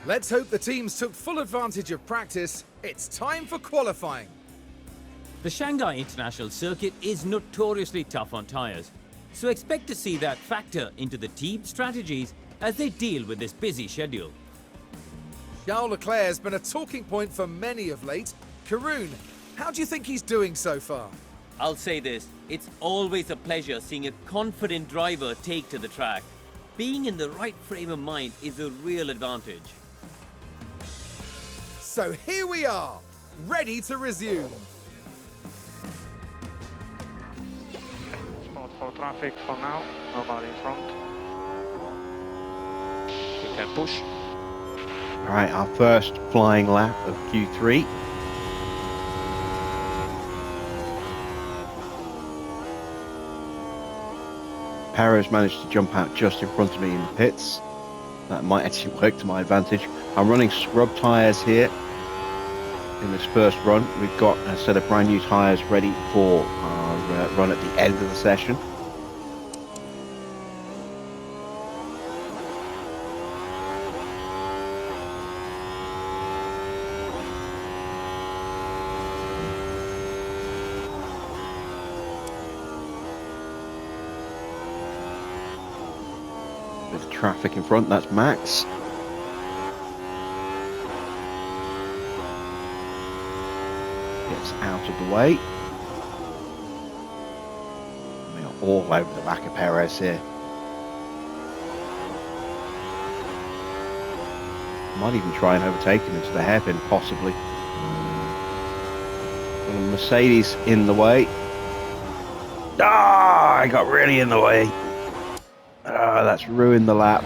Let's hope the teams took full advantage of practice. It's time for qualifying. The Shanghai International Circuit is notoriously tough on tyres, so expect to see that factor into the team's strategies as they deal with this busy schedule. Charles Leclerc has been a talking point for many of late. Karun, how do you think he's doing so far? I'll say this, it's always a pleasure seeing a confident driver take to the track. Being in the right frame of mind is a real advantage. So here we are, ready to resume. Spot for traffic for now, nobody in front. We can push. All right, our first flying lap of Q3. Perez managed to jump out just in front of me in the pits. That might actually work to my advantage. I'm running scrub tyres here in this first run. We've got a set of brand new tyres ready for our run at the end of the session. With traffic in front, that's Max. Gets out of the way. We are all over the back of Perez here. Might even try and overtake him into the hairpin, possibly. And Mercedes in the way. Ah, I got really in the way. Ah, that's ruined the lap.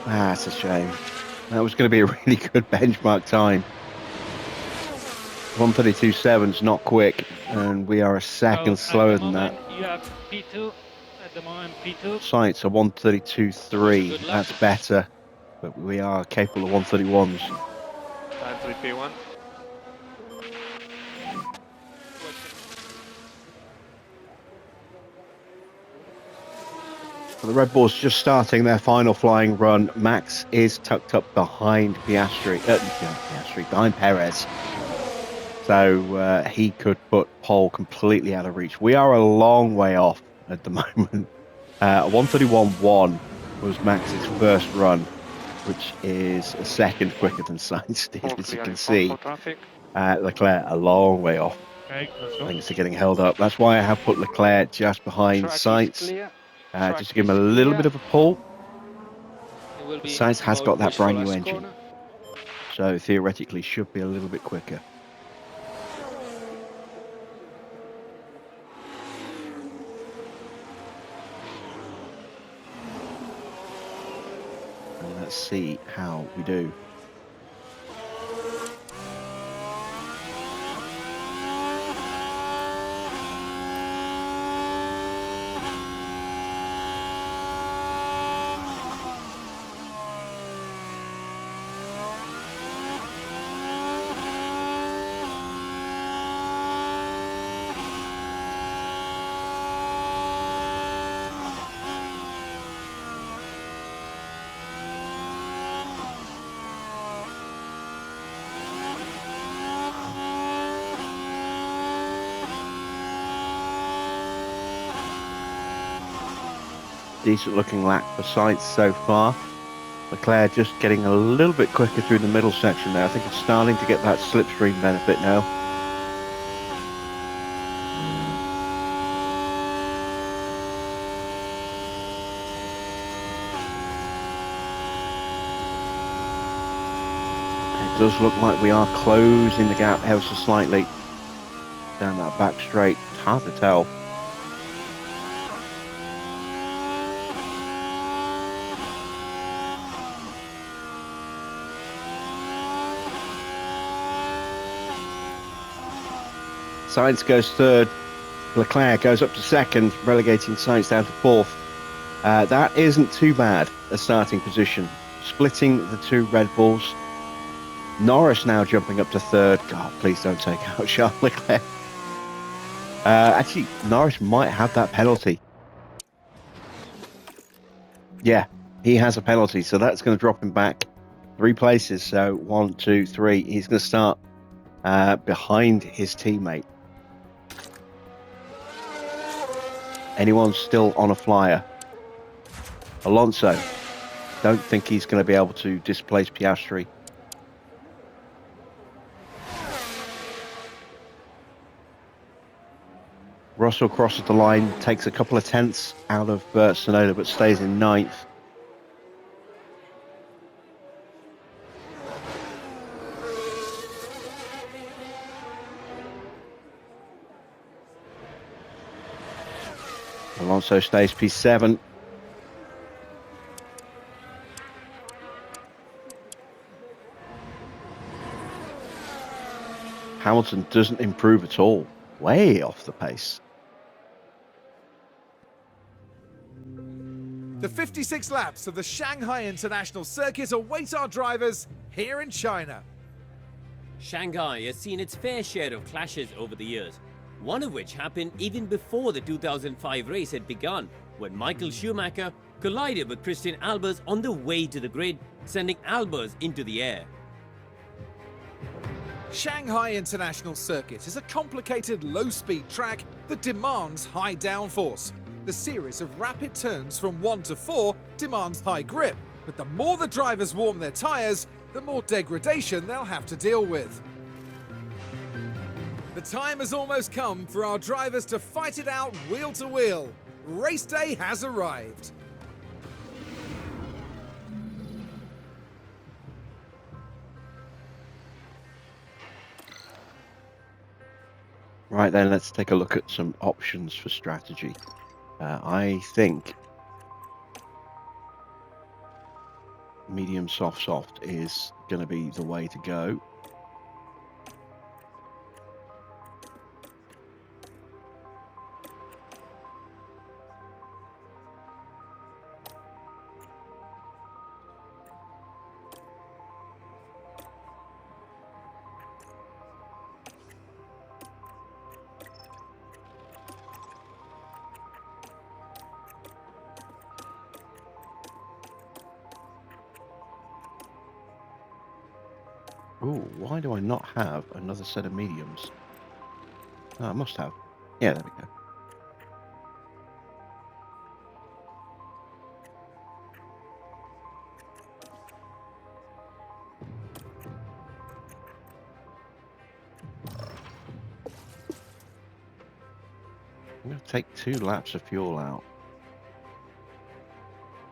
Ah, that's a shame. That was going to be a really good benchmark time. 1:32.7 is not quick, and we are a second slower than that. You have P2. At the moment, P2. Sights are 1:32.3. That's better, but we are capable of 1:31s. Time 3P1. The Red Bulls just starting their final flying run. Max is tucked up behind Piastri, behind Perez. So he could put Pole completely out of reach. We are a long way off at the moment. 1:31.1 was Max's first run, which is a second quicker than Sainz did, as you can see. Leclerc a long way off. Okay, let's go. Things are getting held up. That's why I have put Leclerc just behind Sainz. Just to give him a little bit of a pull. Sainz has got that brand new engine, so theoretically should be a little bit quicker. And let's see how we do. Decent looking lap for Sainz so far. Leclerc just getting a little bit quicker through the middle section there. I think it's starting to get that slipstream benefit now. It does look like we are closing the gap ever so slightly down that back straight. It's hard to tell. Sainz goes third, Leclerc goes up to second, relegating Sainz down to fourth. That isn't too bad a starting position. splitting the two Red Bulls. Norris now jumping up to third. God, please don't take out Charles Leclerc. Actually, Norris might have that penalty. Yeah, he has a penalty, so that's going to drop him back 3 places. So 1, 2, 3. He's going to start behind his teammate. Anyone still on a flyer? Alonso. Don't think he's going to be able to displace Piastri. Russell crosses the line, takes a couple of tenths out of Tsunoda, but stays in 9th. Alonso stays P7. Hamilton doesn't improve at all. Way off the pace. The 56 laps of the Shanghai International Circuit await our drivers here in China. Shanghai has seen its fair share of clashes over the years, one of which happened even before the 2005 race had begun, when Michael Schumacher collided with Christian Albers on the way to the grid, sending Albers into the air. Shanghai International Circuit is a complicated low-speed track that demands high downforce. The series of rapid turns from 1 to 4 demands high grip, but the more the drivers warm their tyres, the more degradation they'll have to deal with. The time has almost come for our drivers to fight it out wheel to wheel. Race day has arrived. Right then, let's take a look at some options for strategy. I think medium soft is going to be the way to go. Ooh, why do I not have another set of mediums? Oh, I must have. Yeah, there we go. I'm going to take 2 laps of fuel out.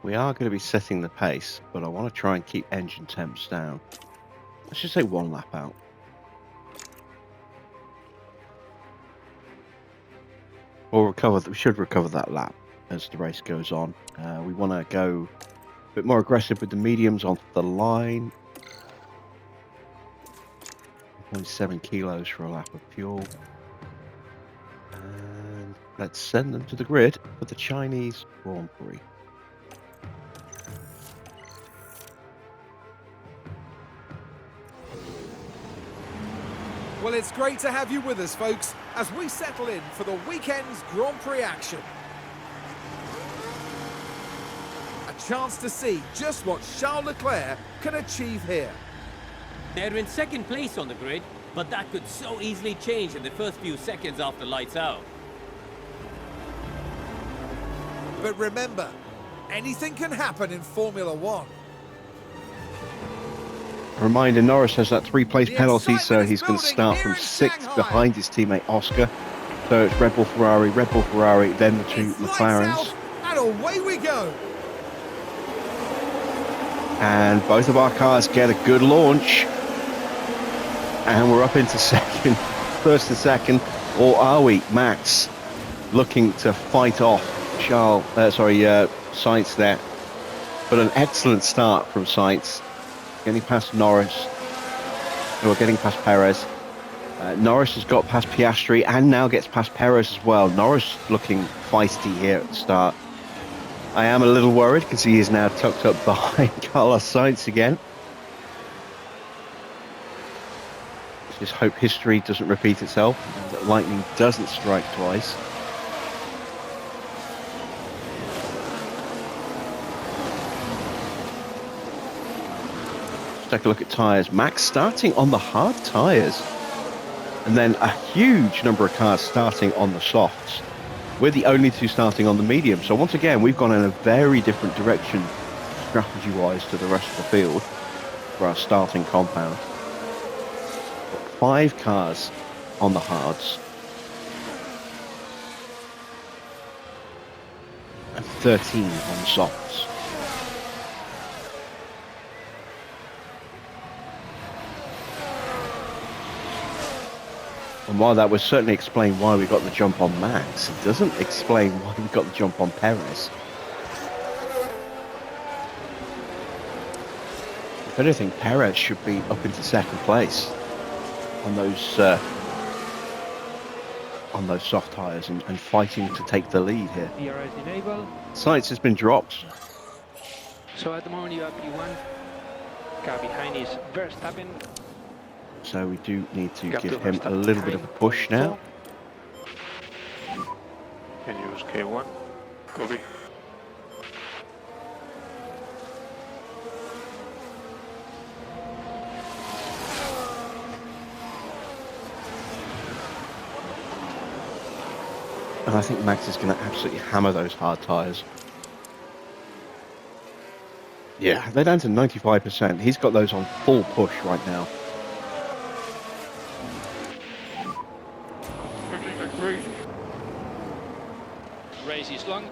We are going to be setting the pace, but I want to try and keep engine temps down. Let's just take 1 lap out. We should recover that lap as the race goes on. We want to go a bit more aggressive with the mediums onto the line. 0.7 kilos for a lap of fuel. And let's send them to the grid for the Chinese Grand Prix. Well, it's great to have you with us, folks, as we settle in for the weekend's Grand Prix action. A chance to see just what Charles Leclerc can achieve here. They're in second place on the grid, but that could so easily change in the first few seconds after lights out. But remember, anything can happen in Formula One. Reminder, Norris has that 3-place The penalty, so excitement is he's going to building start here from in 6th Shanghai. behind his teammate Oscar. So it's Red Bull, Ferrari, then the 2 It's lights McLarens. out, and away we go. And both of our cars get a good launch. And we're up into second, first and second. Or are we? Max looking to fight off Sainz there. But an excellent start from Sainz. Getting past Norris. Or getting past Perez. Norris has got past Piastri and now gets past Perez as well. Norris looking feisty here at the start. I am a little worried because he is now tucked up behind Carlos Sainz again. Just hope history doesn't repeat itself, and that lightning doesn't strike twice. Let's take a look at tyres. Max starting on the hard tyres, and then a huge number of cars starting on the softs. We're the only two starting on the medium, so once again we've gone in a very different direction strategy-wise to the rest of the field for our starting compound. 5 cars on the hards and 13 on the softs. And while that would certainly explain why we got the jump on Max, it doesn't explain why we got the jump on Perez. If anything, Perez should be up into second place on those soft tyres and fighting to take the lead here. DRS enable. Sainz has been dropped. So at the moment you have P1. Car behind is Verstappen. So we do need to Got give to him a Verstappen little bit of a push now. Can use K1. Copy. And I think Max is going to absolutely hammer those hard tyres. Yeah, they're down to 95%. He's got those on full push right now. Race is long.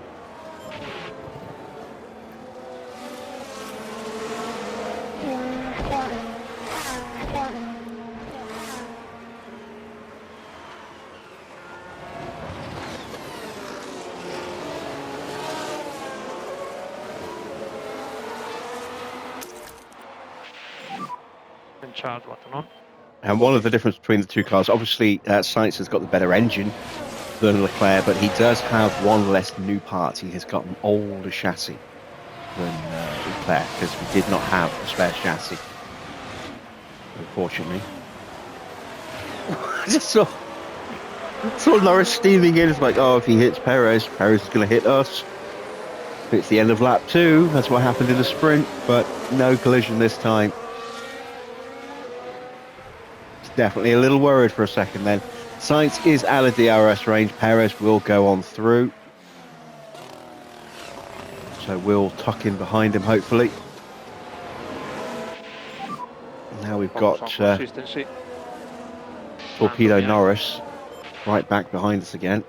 And charge button on. And one of the difference between the two cars, obviously Sainz has got the better engine than Leclerc, but he does have one less new part. He has got an older chassis than Leclerc, because we did not have a spare chassis, unfortunately. I just saw Norris steaming in. It's like, oh, if he hits Perez, Perez is going to hit us. It's the end of lap 2. That's what happened in the sprint, but no collision this time. Definitely a little worried for a second then. Sainz is out of DRS range. Perez will go on through. So we'll tuck in behind him, hopefully. Now we've got Consistency. Torpedo Norris right back behind us again.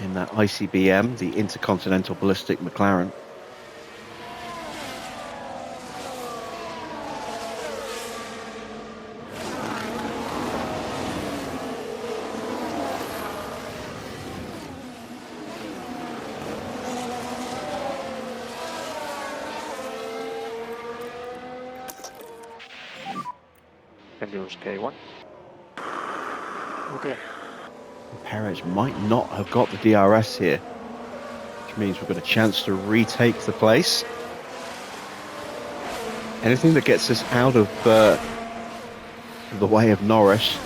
In that ICBM, the Intercontinental Ballistic McLaren. Can use K1. Okay. Perez might not have got the DRS here, which means we've got a chance to retake the place. Anything that gets us out of the way of Norris.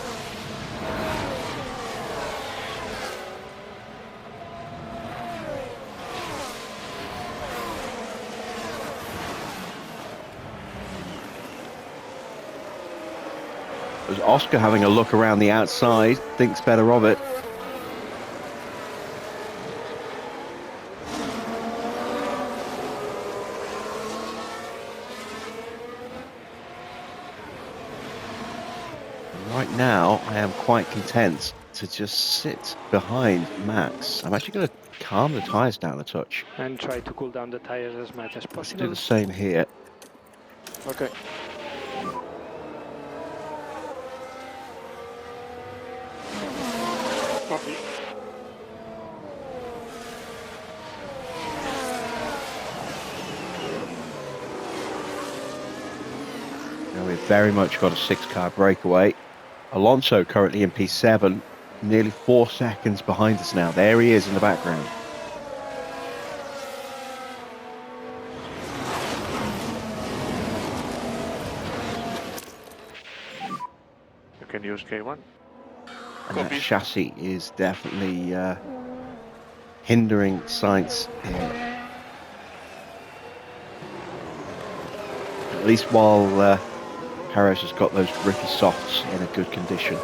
There's Oscar having a look around the outside, thinks better of it. Right now, I am quite content to just sit behind Max. I'm actually going to calm the tyres down a touch. And try to cool down the tires as much as Let's do possible. the same here. Okay. Copy. very much got a 6-car breakaway. Alonso currently in P7, nearly 4 seconds behind us now. There he is in the background. You can use K1. And that chassis is definitely hindering Sainz here. At least while Perez has got those grippy softs in a good condition.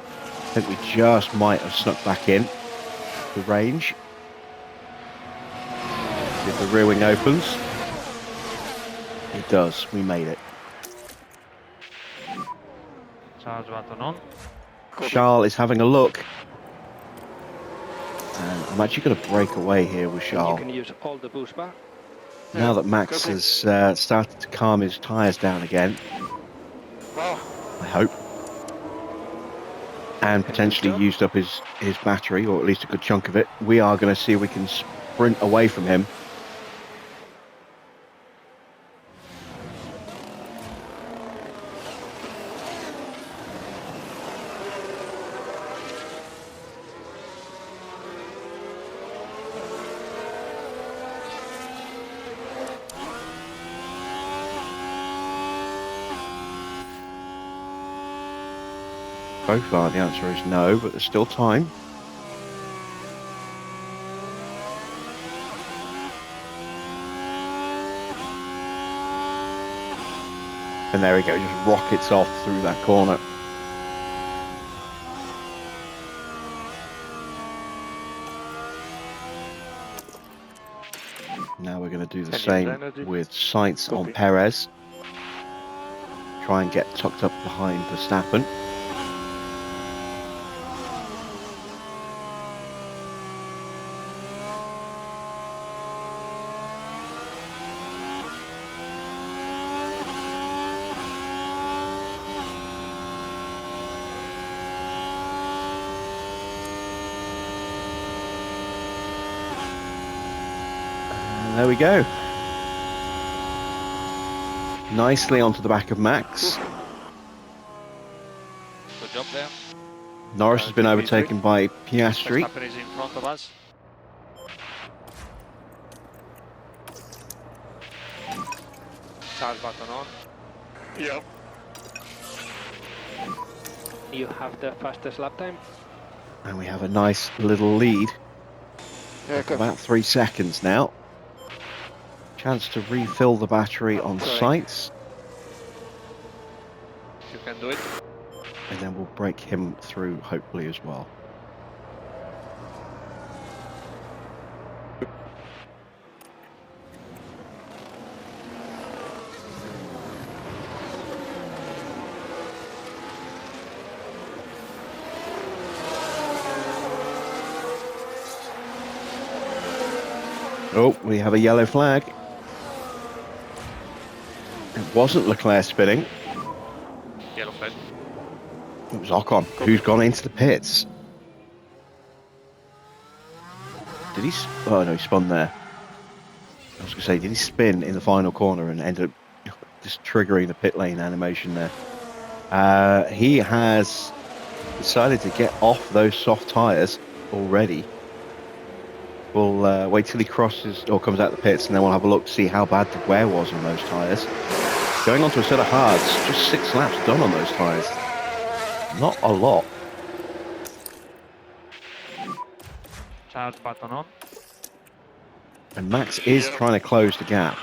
I think we just might have snuck back in the range. If the rear wing opens, it does. We made it. Charge button on. Charles is having a look. And I'm actually going to break away here with You Charles. can use all the boost bar. Now that Max has started to calm his tyres down again. I hope. And potentially used up his battery, or at least a good chunk of it. We are going to see if we can sprint away from him. So far, the answer is no, but there's still time. And there we go, just rockets off through that corner. Now we're going to do the same with Sainz on Perez. Try and get tucked up behind Verstappen. There we go. Nicely onto the back of Max. Good job there. Norris has been overtaken by Piastri. Verstappen is in front of us. Charge button on. Yep. You have the fastest lap time. And we have a nice little lead. About 3 seconds now. Chance to refill the battery on Sainz. You can do it. And then we'll break him through, hopefully, as well. Oh, we have a yellow flag. It wasn't Leclerc spinning. Yellow flag. It was Ocon who's gone into the pits. Did he? Oh no, he spun there. I was going to say, did he spin in the final corner and ended up just triggering the pit lane animation there? He has decided to get off those soft tyres already. We'll wait till he crosses or comes out the pits, and then we'll have a look to see how bad the wear was on those tyres. Going on to a set of hards, just 6 laps done on those tyres. Not a lot. Charge button on. And Max is trying to close the gap.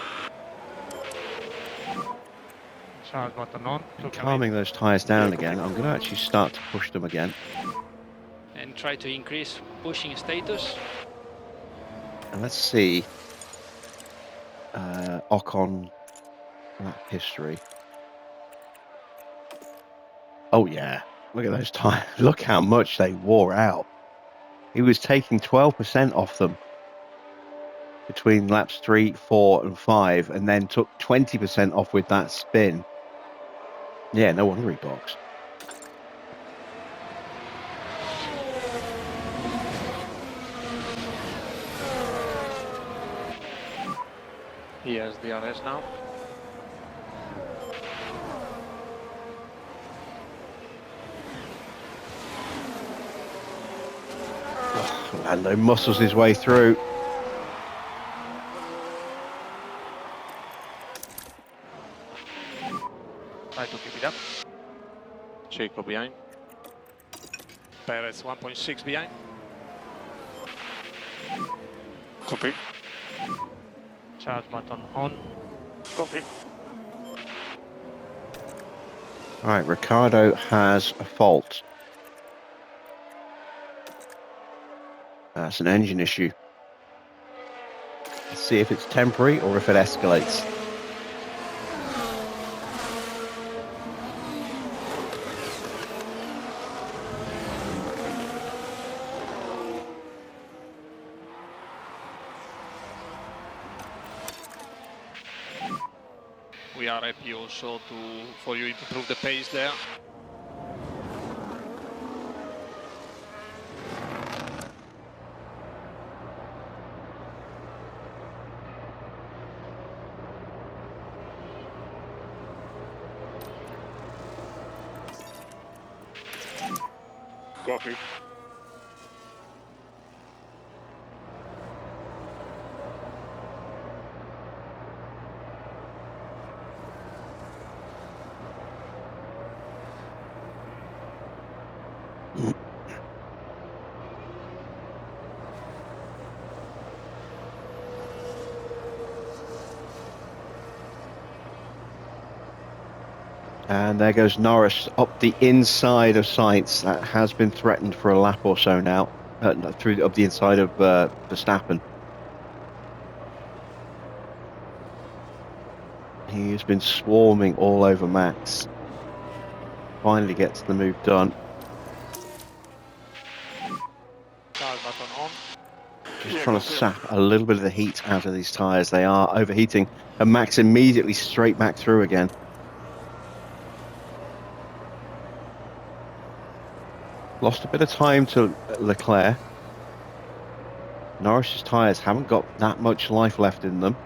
Charge button on. Calming those tyres down again. I'm going to actually start to push them again. And try to increase pushing status. And let's see. Ocon lap history. Oh yeah, look at those tyres. Look how much they wore out. He was taking 12% off them between laps 3, 4 and 5, and then took 20% off with that spin. Yeah, no wonder he boxed. He has the RS now. Lando muscles his way through. Try to keep it up. Checo behind. Perez 1.6 behind. Copy. Charge button on. Copy. All right, Ricardo has a fault. That's an engine issue. Let's see if it's temporary or if it escalates. We are happy also for you to improve the pace there. Copy. And there goes Norris up the inside of Sainz. That has been threatened for a lap or so now, through up the inside of Verstappen. He has been swarming all over Max. Finally gets the move done. Charge button on. Just trying to sap a little bit of the heat out of these tyres. They are overheating, and Max immediately straight back through again. Lost a bit of time to Leclerc. Norris's tyres haven't got that much life left in them.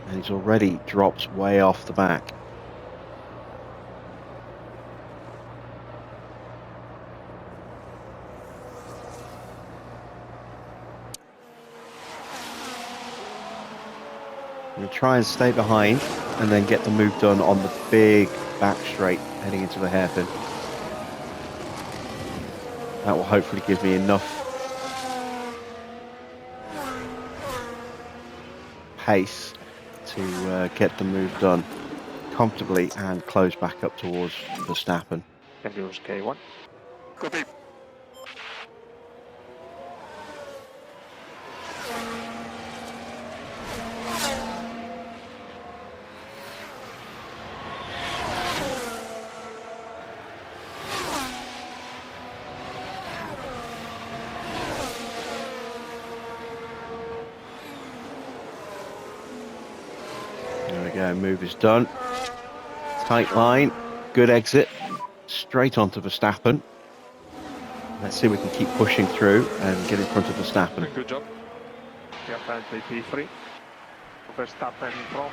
And he's already dropped way off the back. We'll try and stay behind and then get the move done on the big back straight heading into the hairpin. That will hopefully give me enough pace to get the move done comfortably and close back up towards Verstappen. Can use K1. Copy. There we go, move is done. Tight line, good exit, straight onto Verstappen. Let's see if we can keep pushing through and get in front of Verstappen. Good job. We are currently P3. Verstappen in front.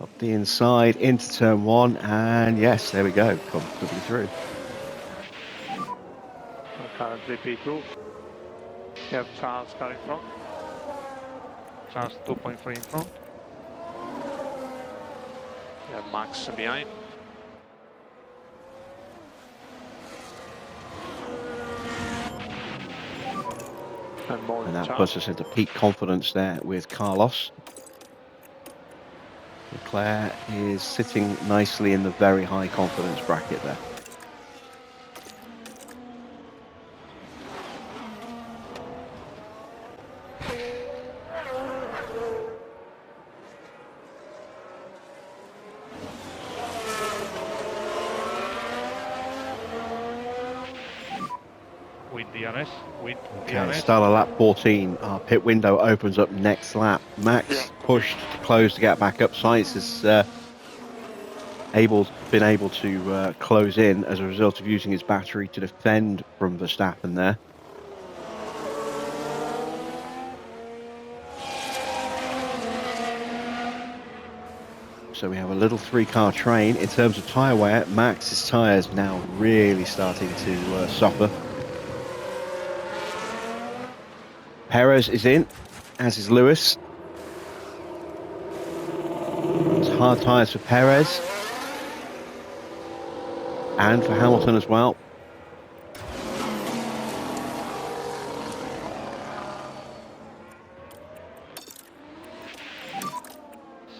Up the inside into turn one, and yes, there we go, comfortably through. We're currently P2. We have Charles car in front. Charles 2.3 in front. We have Max behind. And that puts us into peak confidence there with Carlos. Leclerc is sitting nicely in the very high confidence bracket there. With DRS, with Okay, DRS. start of lap 14. Our pit window opens up next lap. Max pushed to close to get back up. Sainz has been able to close in as a result of using his battery to defend from Verstappen there. So we have a little 3-car train. In terms of tyre wear, Max's tyres now really starting to suffer. Perez is in, as is Lewis. It's hard tyres for Perez. And for Hamilton as well.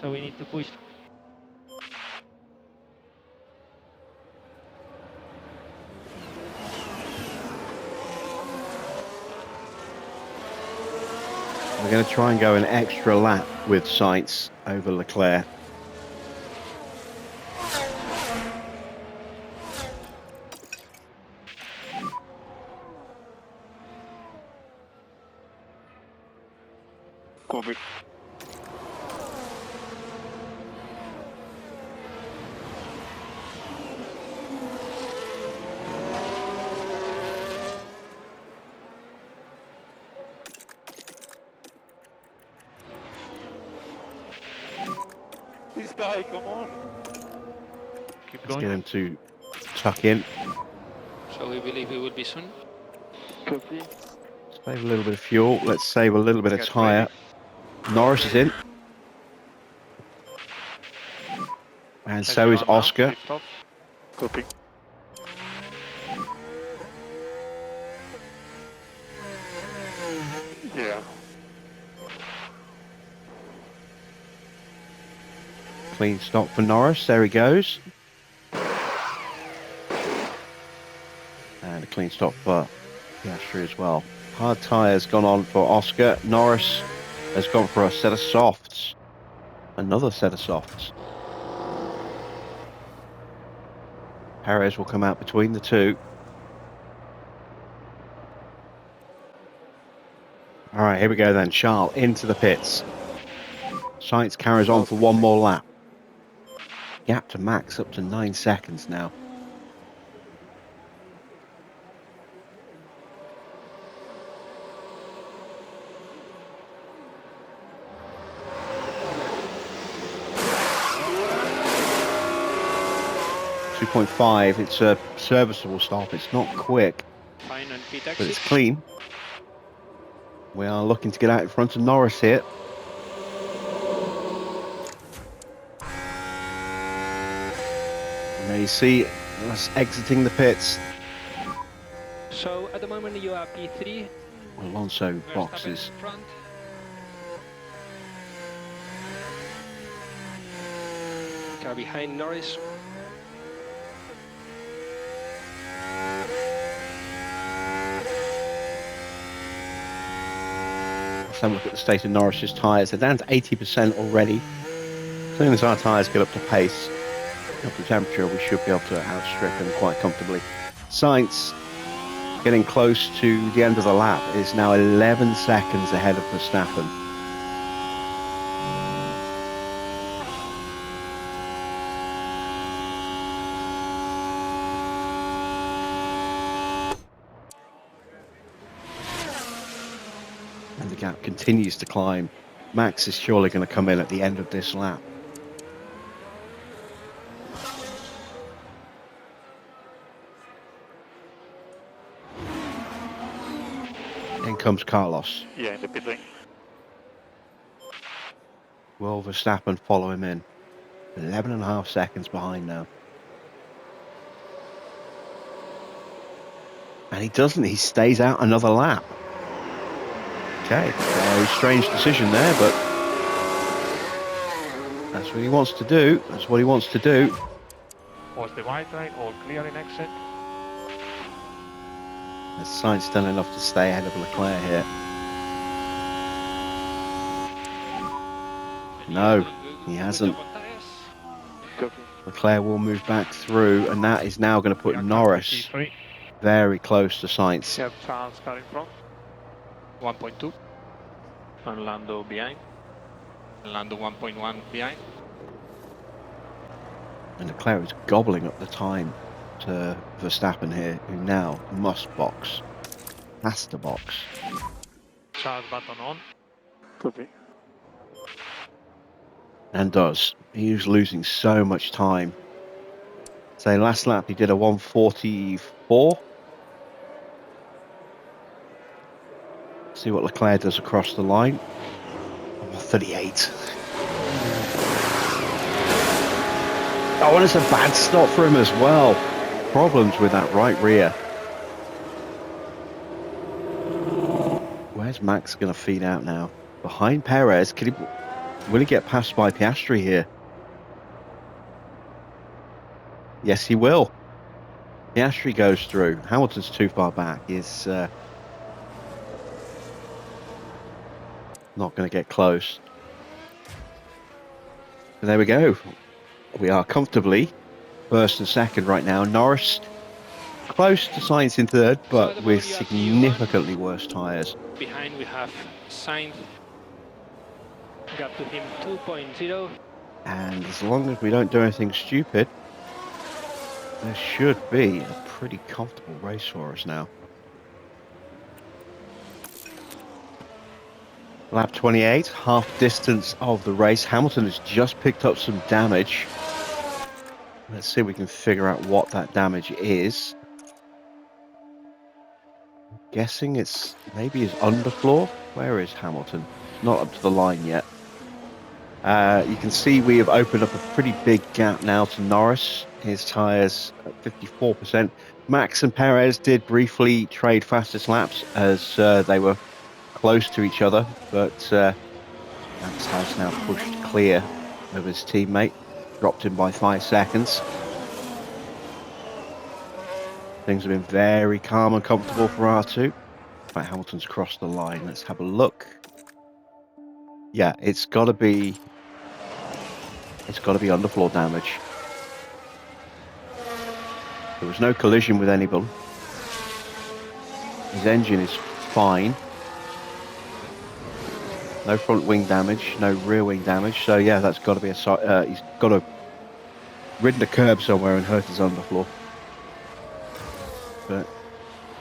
So we need to push. We're going to try and go an extra lap with Sainz over Leclerc. Copy. This guy, come on. Keep Let's going. get him to tuck in. So we believe we will be soon. Copy. Save a little bit of fuel. Let's save a little bit of Get tyre. Norris is in. And so is Oscar. Copy. Yeah. Clean stop for Norris. There he goes. And a clean stop for Piastri as well. Hard tyres gone on for Oscar. Norris has gone for a set of softs. Another set of softs. Perez will come out between the two. All right, here we go then. Charles into the pits. Sainz carries on for one more lap. Gap to Max up to 9 seconds now. .5, it's a serviceable stop. It's not quick, Fine on pit but exit. it's clean. We are looking to get out in front of Norris here. And there you see us exiting the pits. So at the moment you are P3. Alonso Verstappen boxes. in front. Car behind Norris. Let's have a look at the state of Norris's tyres. They're down to 80% already. As soon as our tyres get up to pace, up to temperature, we should be able to outstrip him quite comfortably. Sainz, getting close to the end of the lap, is now 11 seconds ahead of Verstappen. And the gap continues to climb. Max is surely going to come in at the end of this lap. In comes Carlos. Yeah, in the pit lane. Will Verstappen follow him in? 11.5 seconds behind now. And he doesn't. He stays out another lap. Okay, very strange decision there, but that's what he wants to do. That's what he wants to do. Was the white line all clear in exit? Has Sainz done enough to stay ahead of Leclerc here? No, he hasn't. Copy. Leclerc will move back through, and that is now going to put Norris very close to Sainz. You have Charles car in front. 1.2. And Lando behind. Lando 1.1 behind. And Leclerc is gobbling up the time to Verstappen here, who now must box. Has to box. Charles button on. Copy. And does. He was losing so much time. Say last lap he did a 1:44. See what Leclerc does across the line. 1:38. Oh, and it's a bad stop for him as well. Problems with that right rear. Where's Max going to feed out now? Behind Perez. Will he get passed by Piastri here? Yes, he will. Piastri goes through. Hamilton's too far back. He's not going to get close. And there we go. We are comfortably first and second right now. Norris close to Sainz in third, but with significantly worse tyres. Behind we have Sainz. Gap to him 2.0. And as long as we don't do anything stupid, there should be a pretty comfortable race for us now. Lap 28, half distance of the race. Hamilton has just picked up some damage. Let's see if we can figure out what that damage is. I'm guessing it's maybe his underfloor. Where is Hamilton? Not up to the line yet. You can see we have opened up a pretty big gap now to Norris. His tyres at 54%. Max and Perez did briefly trade fastest laps as they were close to each other, but Max has now pushed clear of his teammate, dropped him by 5 seconds. Things have been very calm and comfortable for R2. In fact, Hamilton's crossed the line. Let's have a look. Yeah, it's got to be underfloor damage. There was no collision with anyone. His engine is fine. No front wing damage, no rear wing damage. So yeah, that's got to be he's got to ridden a curb somewhere and hurt his underfloor. But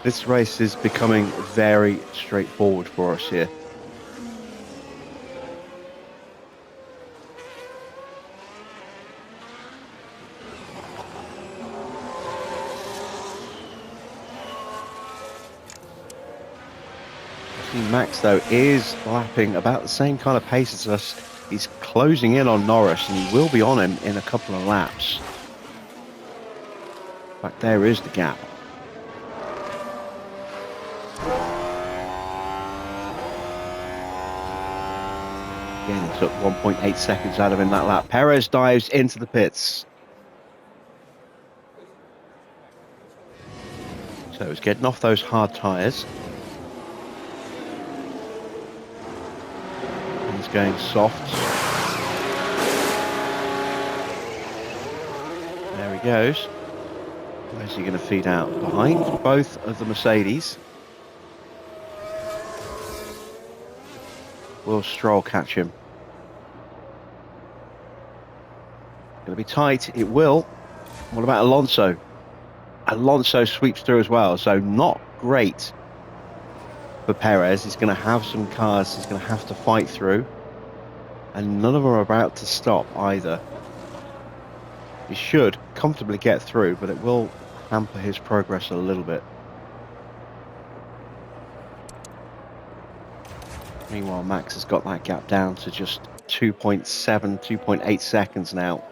this race is becoming very straightforward for us here. Max, though, is lapping about the same kind of pace as us. He's closing in on Norris, and he will be on him in a couple of laps. In fact, there is the gap. Again, he took 1.8 seconds out of him that lap. Perez dives into the pits. So he's getting off those hard tyres. Going soft. There he goes. Where's he going to feed out? Behind both of the Mercedes. Will Stroll catch him? Going to be tight. It will. What about Alonso? Alonso sweeps through as well, so not great for Perez. He's going to have some cars he's going to have to fight through. And none of them are about to stop either. He should comfortably get through, but it will hamper his progress a little bit. Meanwhile, Max has got that gap down to just 2.7, 2.8 seconds now.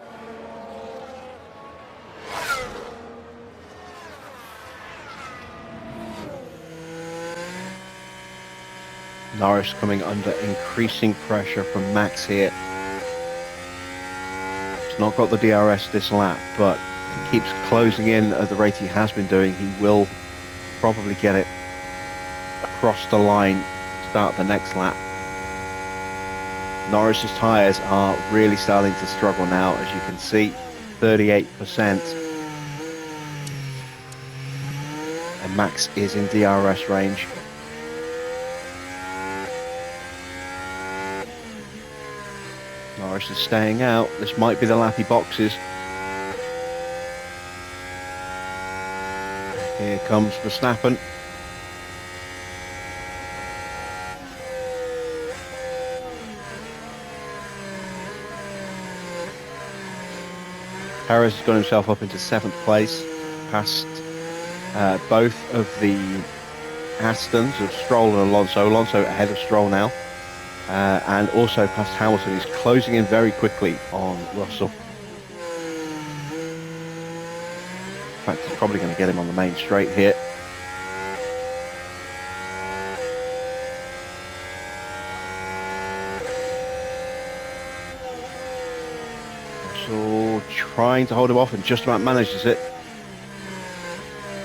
Norris coming under increasing pressure from Max here. He's not got the DRS this lap, but he keeps closing in at the rate he has been doing. He will probably get it across the line, start the next lap. Norris's tyres are really starting to struggle now, as you can see, 38%. And Max is in DRS range. Norris is staying out. This might be the lap he boxes. Here comes Verstappen. Perez has got himself up into 7th place, past both of the Astons of Stroll and Alonso. Alonso ahead of Stroll now. And also past Hamilton. He's closing in very quickly on Russell. In fact, he's probably going to get him on the main straight here. Russell trying to hold him off and just about manages it.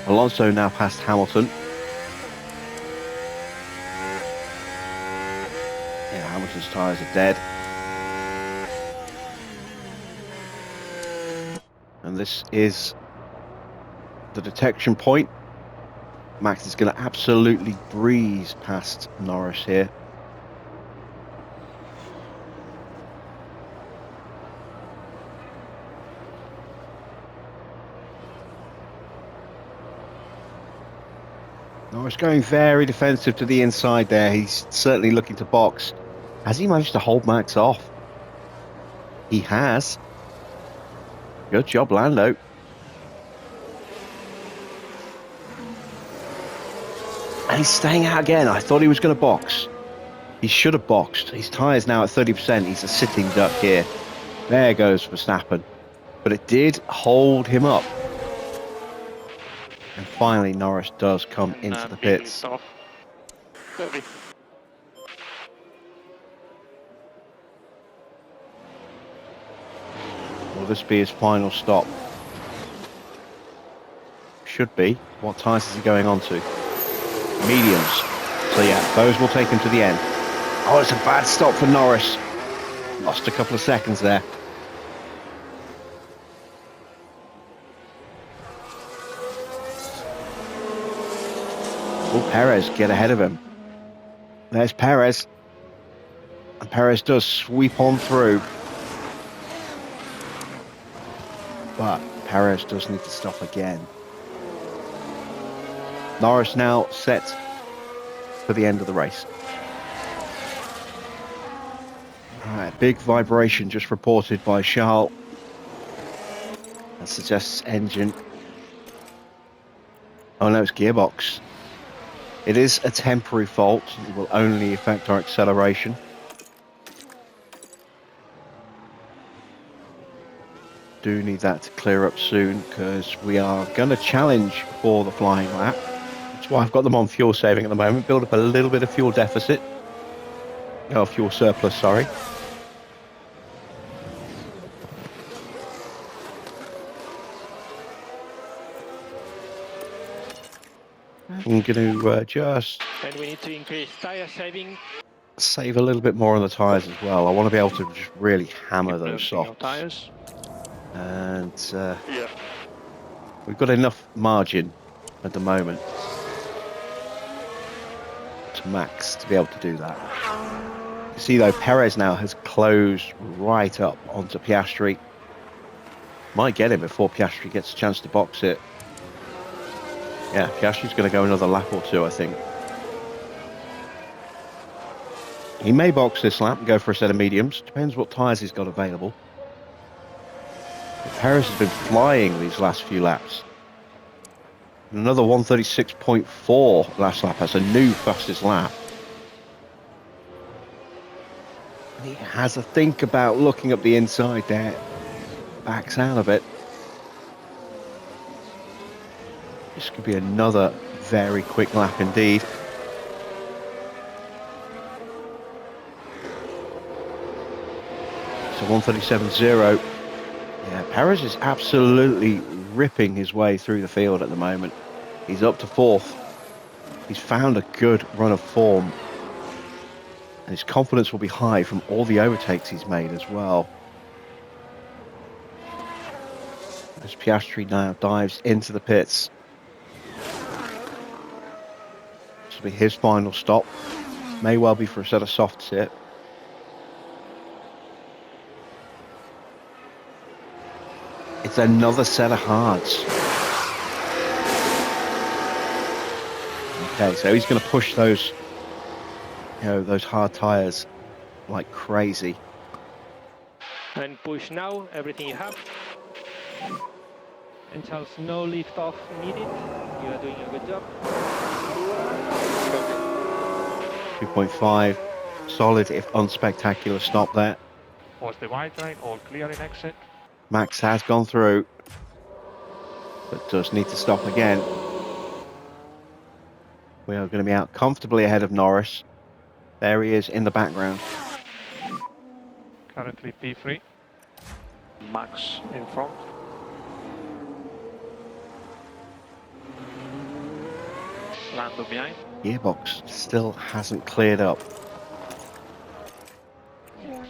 Alonso now past Hamilton. Yeah, Hamilton's tyres are dead. And this is the detection point. Max is going to absolutely breeze past Norris here. Norris going very defensive to the inside there. He's certainly looking to box. Has he managed to hold Max off? He has. Good job, Lando. And he's staying out again. I thought he was going to box. He should have boxed. His tyre's now at 30%. He's a sitting duck here. There goes Verstappen. But it did hold him up. And finally, Norris does come into the pits. Will this be his final stop? Should be. What tyres is he going on to? Mediums. So yeah, those will take him to the end. Oh, it's a bad stop for Norris. Lost a couple of seconds there. Will Perez get ahead of him? There's Perez. And Perez does sweep on through. But Perez does need to stop again. Norris now set for the end of the race. Alright, big vibration just reported by Charles. That suggests engine. Oh no, it's gearbox. It is a temporary fault. It will only affect our acceleration. Do need that to clear up soon because we are going to challenge for the flying lap. That's why I've got them on fuel saving at the moment. Build up a little bit of fuel deficit. Oh, fuel surplus, sorry. I'm going to just... And we need to increase tyre saving. Save a little bit more on the tyres as well. I want to be able to just really hammer those softs. Tyres. And we've got enough margin at the moment to Max to be able to do that. You see though, Perez now has closed right up onto Piastri. Might get him before Piastri gets a chance to box it. Yeah, Piastri's going to go another lap or two, I think. He may box this lap and go for a set of mediums. Depends what tyres he's got available. But Perez has been flying these last few laps. Another 136.4 last lap. That's a new fastest lap. And he has a think about looking up the inside there. Backs out of it. This could be another very quick lap indeed. So 137.0. Yeah, Perez is absolutely ripping his way through the field at the moment. He's up to 4th. He's found a good run of form. And his confidence will be high from all the overtakes he's made as well. As Piastri now dives into the pits. This will be his final stop. May well be for a set of softs here. It's another set of hards. Okay, so he's going to push those, those hard tyres like crazy. And push now, everything you have. And Charles, no lift off needed. You are doing a good job. 2.5. Solid, if unspectacular, stop there. Was the white line all clear in exit? Max has gone through, but does need to stop again. We are going to be out comfortably ahead of Norris. There he is in the background. Currently P3. Max in front. Lando behind. Gearbox still hasn't cleared up.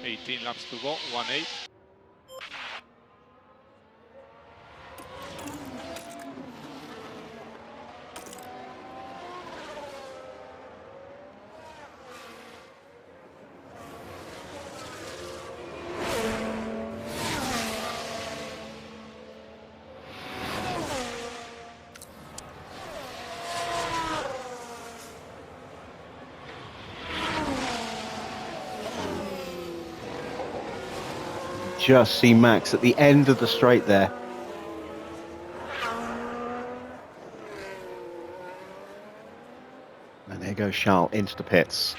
18 laps to go, 1.8. Just see Max at the end of the straight there. And there goes Charles into the pits.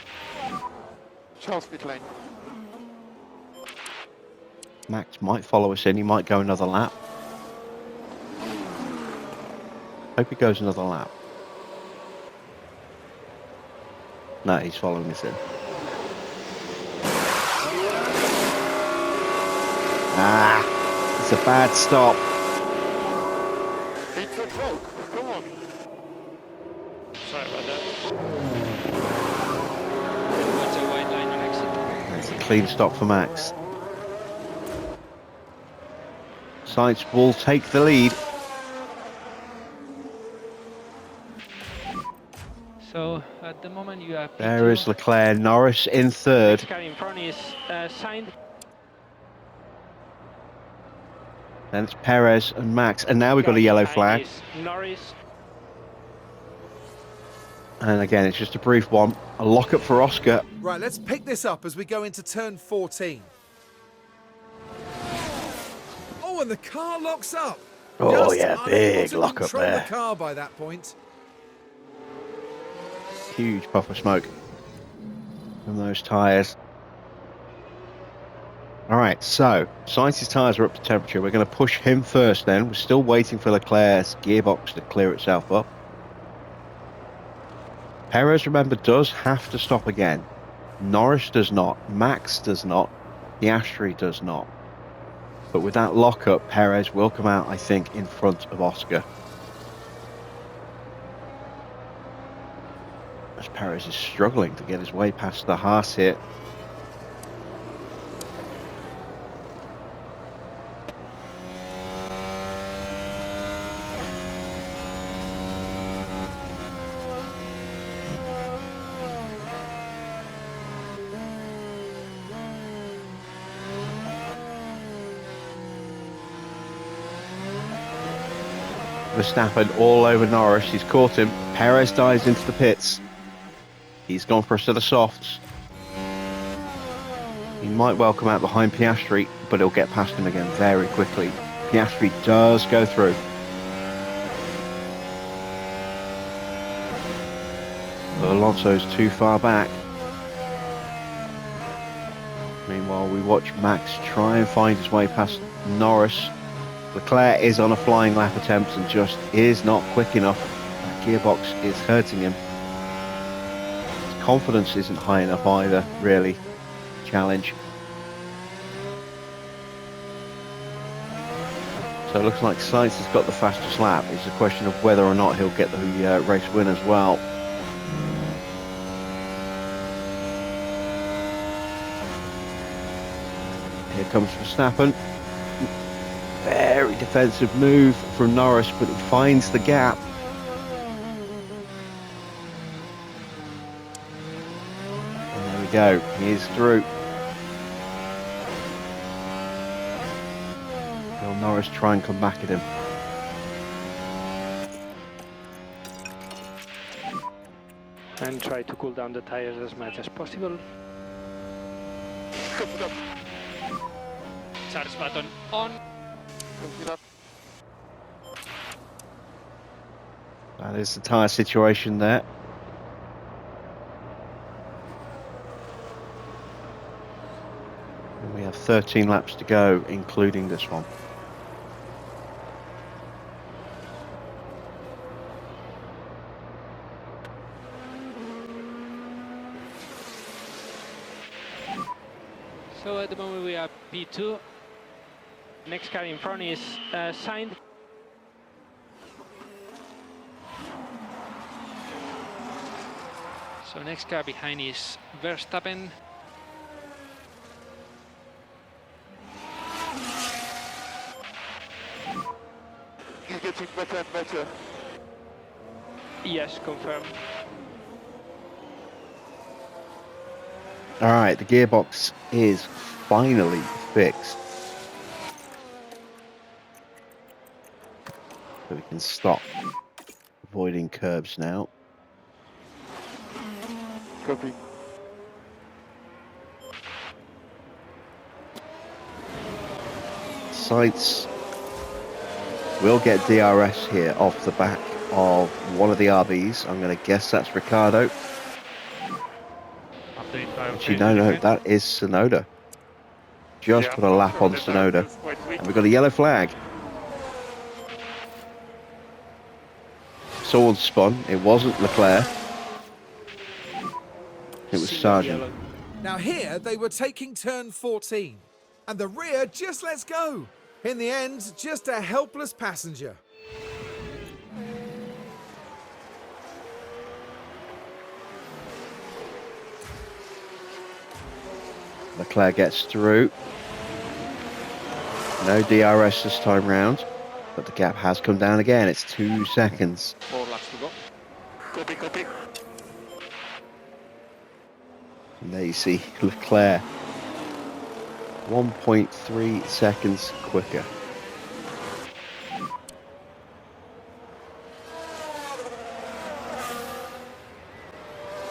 Charles pit lane. Max might follow us in, he might go another lap. Hope he goes another lap. No, he's following us in. Ah, it's a bad stop. Hit the road. Come on. Sorry about that. What's a white line on exit? It's a clean stop for Max. Sainz will take the lead. So at the moment you have There is Leclerc, Norris in third. Next car in front is Sainz. Then it's Perez and Max, and now we've got a yellow flag. Behind is Norris. And again, it's just a brief one. A lock-up for Oscar. Right, let's pick this up as we go into turn 14. Oh, and the car locks up. Oh Just yeah, unable big to lock-up control there. the car by that point. Huge puff of smoke from those tyres. All right, so Sainz's tyres are up to temperature. We're going to push him first then. We're still waiting for Leclerc's gearbox to clear itself up. Perez, remember, does have to stop again. Norris does not. Max does not. Piastri does not. But with that lockup, Perez will come out, I think, in front of Oscar. As Perez is struggling to get his way past the Haas here. Verstappen all over Norris. He's caught him. Perez dives into the pits. He's gone for a set of softs. He might well come out behind Piastri, but he'll get past him again very quickly. Piastri does go through. Alonso's too far back. Meanwhile, we watch Max try and find his way past Norris. Leclerc is on a flying lap attempt and just is not quick enough. That gearbox is hurting him. His confidence isn't high enough either, really. Challenge. So it looks like Sainz has got the fastest lap. It's a question of whether or not he'll get the race win as well. Here comes Verstappen. Very defensive move from Norris, but he finds the gap. And there we go, he is through. Will Norris try and come back at him? And try to cool down the tires as much as possible. Charge button on. 20 lap. That is the tyre situation there. And we have 13 laps to go, including this one. So at the moment we are P2. Next car in front is Sainz. So next car behind is Verstappen. He's getting better and better. Yes, confirmed. All right, the gearbox is finally fixed. So we can stop avoiding curbs now. Copy. Sainz will get DRS here off the back of one of the RBs. I'm going to guess that's Ricardo. Update by Actually, no, that is Sonoda. Just put a lap on Sonoda. And we've got a yellow flag. Someone spun. It wasn't Leclerc. It was Sargent. Now here they were taking turn 14, and the rear just lets go. In the end, just a helpless passenger. Leclerc gets through. No DRS this time round, but the gap has come down again. It's 2 seconds. 4 laps to go. Copy, copy. And there you see Leclerc 1.3 seconds quicker.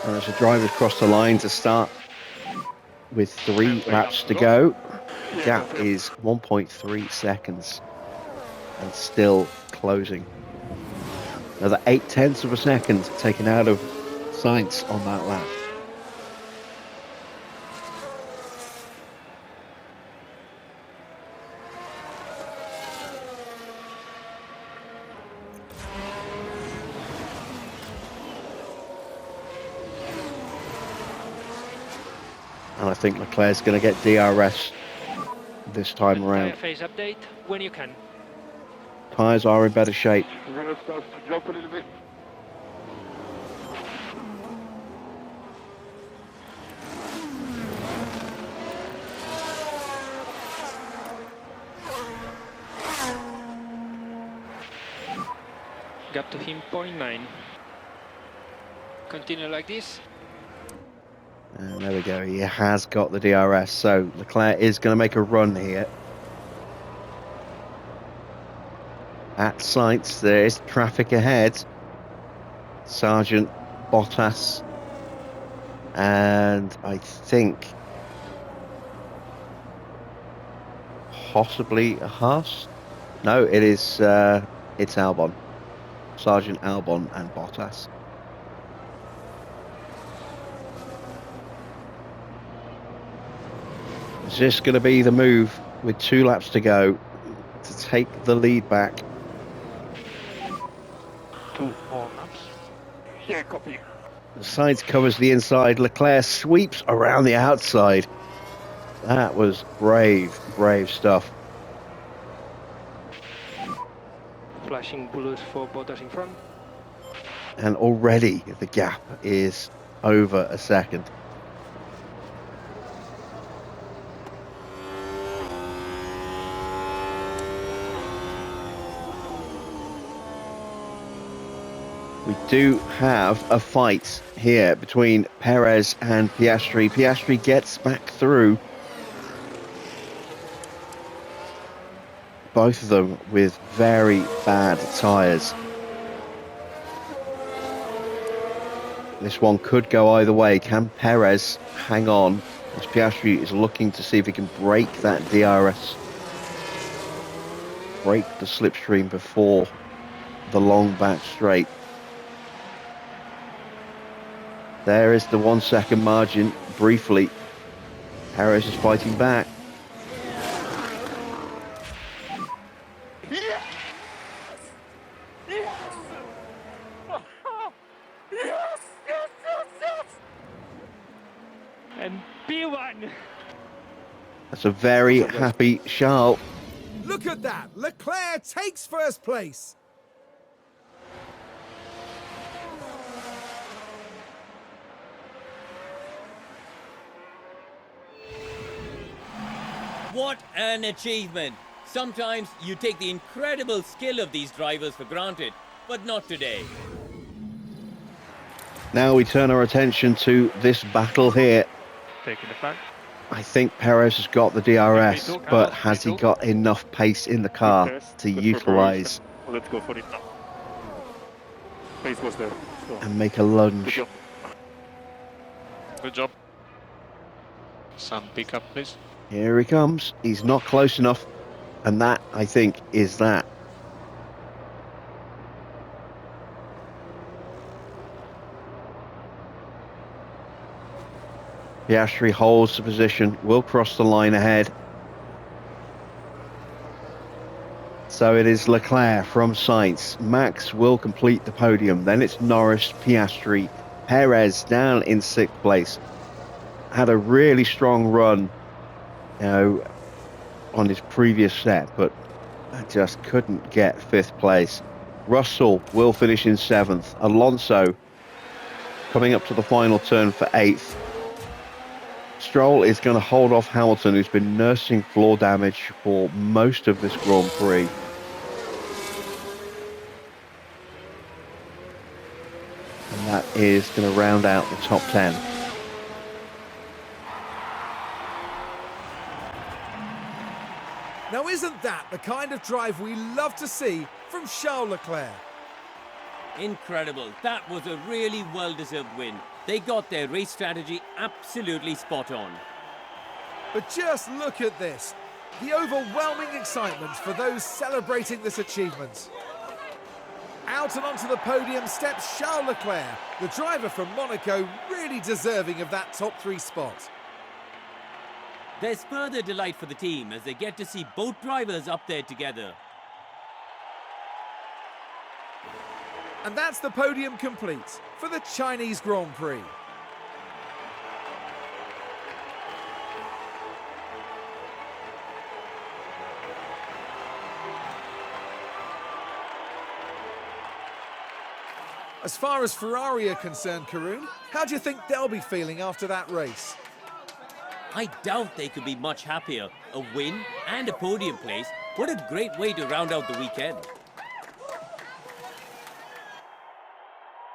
And as the drivers cross the line to start with 3 laps to go, the gap is 1.3 seconds and still closing. Another 0.8 of a second taken out of Sainz on that lap. And I think Leclerc's going to get DRS this time around. Tyre phase update when you can. Tyres are in better shape. We're going to start to drop a little bit. Gap to him 0.9. Continue like this. And there we go, he has got the DRS, so Leclerc is going to make a run here. At Sainz, there is traffic ahead. Sargent, Bottas, and I think possibly a Haas. No, it is. It's Albon, Sargent, Albon, and Bottas. Is this going to be the move with 2 laps to go to take the lead back? 2 more laps. Yeah, copy. Sainz covers the inside. Leclerc sweeps around the outside. That was brave, brave stuff. Flashing blues for Bottas in front. And already the gap is over a second. We do have a fight here between Perez and Piastri. Piastri gets back through. Both of them with very bad tyres. This one could go either way. Can Perez hang on as Piastri is looking to see if he can break that DRS, break the slipstream before the long back straight? There is the 1 second margin. Briefly, Perez is fighting back. And P1. That's a very happy Charles. Look at that! Leclerc takes first place! What an achievement! Sometimes you take the incredible skill of these drivers for granted, but not today. Now we turn our attention to this battle here. Taking the flag. I think Perez has got the DRS, P2, but Carlos, has he P2. got enough pace in the car to utilise Let's go for it now. Pace was there. So, and make a good lunge? job. Good job. Some pickup, please. Here he comes. He's not close enough. And that, I think, is that. Piastri holds the position, will cross the line ahead. So it is Leclerc from Sainz. Max will complete the podium. Then it's Norris, Piastri, Perez down in 6th place. Had a really strong run, you know, on his previous set, but I just couldn't get 5th place. Russell will finish in 7th. Alonso coming up to the final turn for 8th. Stroll is going to hold off Hamilton, who's been nursing floor damage for most of this Grand Prix. And that is going to round out the top 10. Now isn't that the kind of drive we love to see from Charles Leclerc? Incredible. That was a really well-deserved win. They got their race strategy absolutely spot on. But just look at this. The overwhelming excitement for those celebrating this achievement. Out and onto the podium steps Charles Leclerc, the driver from Monaco, really deserving of that top 3 spot. There's further delight for the team as they get to see both drivers up there together. And that's the podium complete for the Chinese Grand Prix. As far as Ferrari are concerned, Karun, how do you think they'll be feeling after that race? I doubt they could be much happier. A win and a podium place. What a great way to round out the weekend.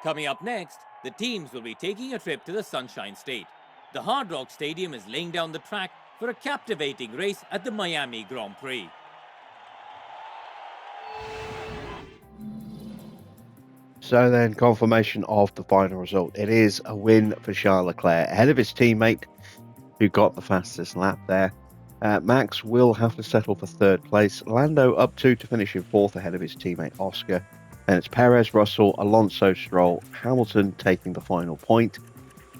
Coming up next, the teams will be taking a trip to the Sunshine State. The Hard Rock Stadium is laying down the track for a captivating race at the Miami Grand Prix. So then, confirmation of the final result. It is a win for Charles Leclerc, ahead of his teammate, who got the fastest lap there. Max will have to settle for 3rd place. Lando up 2 to finish in 4th, ahead of his teammate Oscar. Then it's Perez, Russell, Alonso, Stroll, Hamilton taking the final point.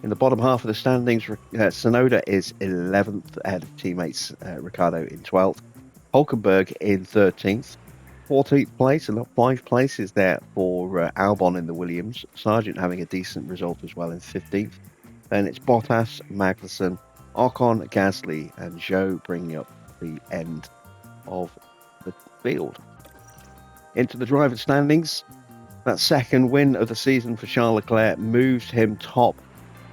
In the bottom half of the standings, Tsunoda is 11th, ahead of teammates Ricciardo in 12th. Hulkenberg in 13th. 14th place, and 5 places there for Albon in the Williams. Sargent having a decent result as well in 15th. Then it's Bottas, Magnussen, Ocon, Gasly, and Zhou bringing up the end of the field. Into the driver standings, that 2nd win of the season for Charles Leclerc moves him top,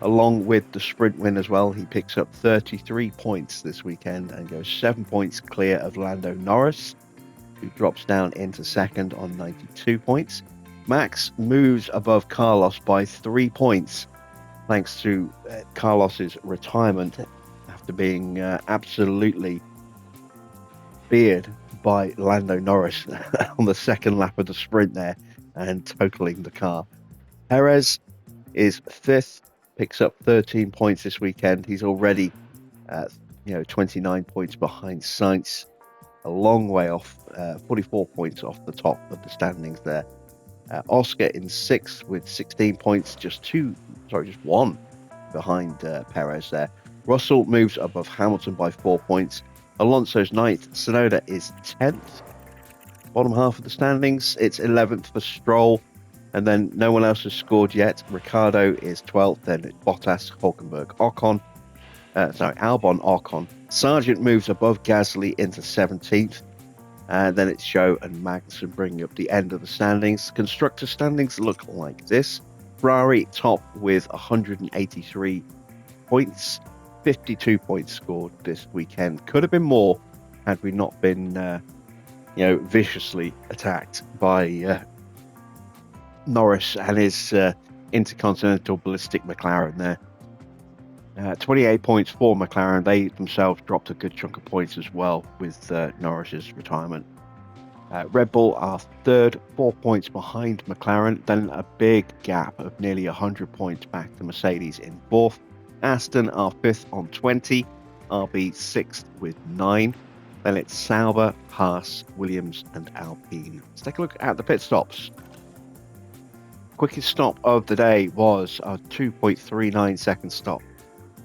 along with the sprint win as well. He picks up 33 points this weekend and goes 7 points clear of Lando Norris, who drops down into 2nd on 92 points. Max moves above Carlos by 3 points, thanks to Carlos's retirement after being absolutely beard by Lando Norris on the 2nd lap of the sprint there and totaling the car. Perez is 5th, picks up 13 points this weekend. He's already 29 points behind Sainz, a long way off, 44 points off the top of the standings there. Oscar in 6th with 16 points, just one behind Perez there. Russell moves above Hamilton by 4 points. Alonso's 9th. Tsunoda is 10th. Bottom half of the standings, it's 11th for Stroll, and then no one else has scored yet. Ricciardo is 12th, then it's Bottas, Hulkenberg, Albon, Ocon. Sargent moves above Gasly into 17th, and then it's Zhou and Magnussen bringing up the end of the standings. Constructor standings look like this. Ferrari top with 183 points, 52 points scored this weekend. Could have been more had we not been viciously attacked by Norris and his intercontinental ballistic McLaren there. 28 points for McLaren. They themselves dropped a good chunk of points as well with Norris's retirement. Red Bull are 3rd, 4 points behind McLaren. Then a big gap of nearly 100 points back to Mercedes in 4th. Aston are 5th on 20. RB 6th with 9. Then it's Sauber, Haas, Williams and Alpine. Let's take a look at the pit stops. Quickest stop of the day was a 2.39 second stop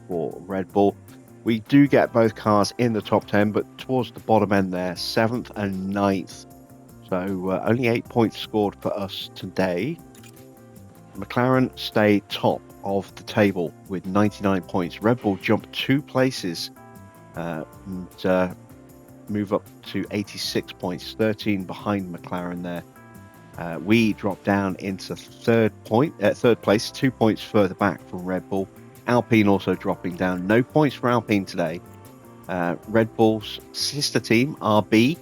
for Red Bull. We do get both cars in the top 10, but towards the bottom end there, 7th and 9th. So only 8 points scored for us today. McLaren stay top of the table with 99 points. Red Bull jump 2 places and move up to 86 points, 13 behind McLaren there. We drop down into third place, 2 points further back from Red Bull. Alpine also dropping down, no points for Alpine today. Red Bull's sister team RB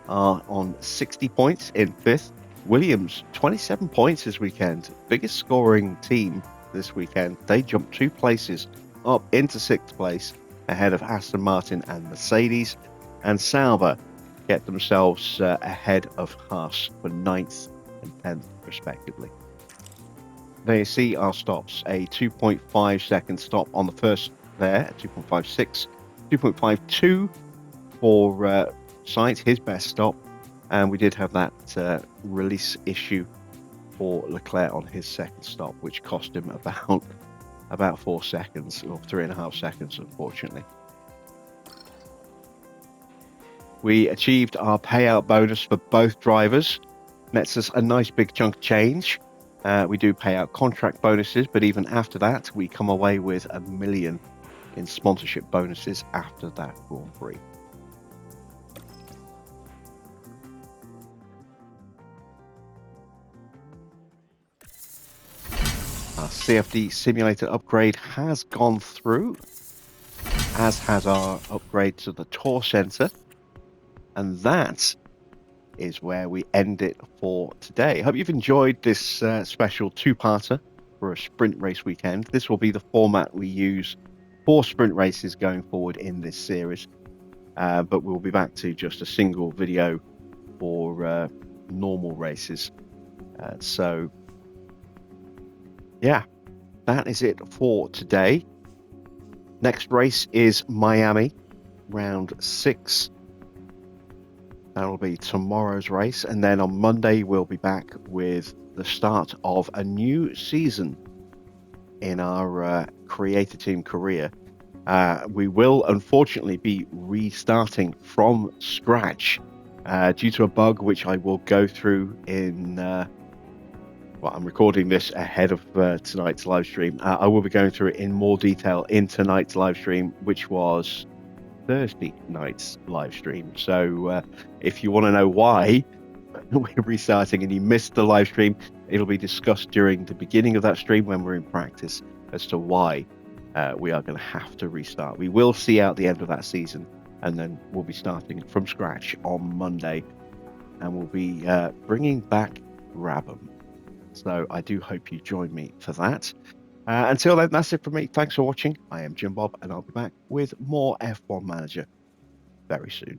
are on 60 points in 5th. Williams 27 points this weekend, biggest scoring team this weekend. They jump 2 places up into 6th place ahead of Aston Martin and Mercedes. And Sauber get themselves ahead of Haas for 9th and 10th respectively. There you see our stops. A 2.5 second stop on the first there, 2.56, 2.52 for Sainz, his best stop. And we did have that release issue for Leclerc on his second stop, which cost him about 4 seconds, or 3.5 seconds, unfortunately. We achieved our payout bonus for both drivers. Nets us a nice big chunk of change. We do pay out contract bonuses, but even after that, we come away with $1 million in sponsorship bonuses after that Grand Prix. Our CFD simulator upgrade has gone through, as has our upgrade to the Tour Center. And that is where we end it for today. Hope you've enjoyed this special 2-parter for a sprint race weekend. This will be the format we use for sprint races going forward in this series. But we'll be back to just a single video for normal races. So, yeah, that is it for today. Next race is Miami, round 6. That'll be tomorrow's race, and then on Monday we'll be back with the start of a new season in our creator team career. We will unfortunately be restarting from scratch due to a bug which I will go through in I'm recording this ahead of tonight's live stream. I will be going through it in more detail in tonight's live stream, which was Thursday night's live stream. So if you want to know why we're restarting and you missed the live stream, it'll be discussed during the beginning of that stream when we're in practice as to why we are going to have to restart. We will see out the end of that season, and then we'll be starting from scratch on Monday, and we'll be bringing back Rabham. So I do hope you join me for that. Until then, that's it from me. Thanks for watching. I am Jim Bob, and I'll be back with more F1 Manager very soon.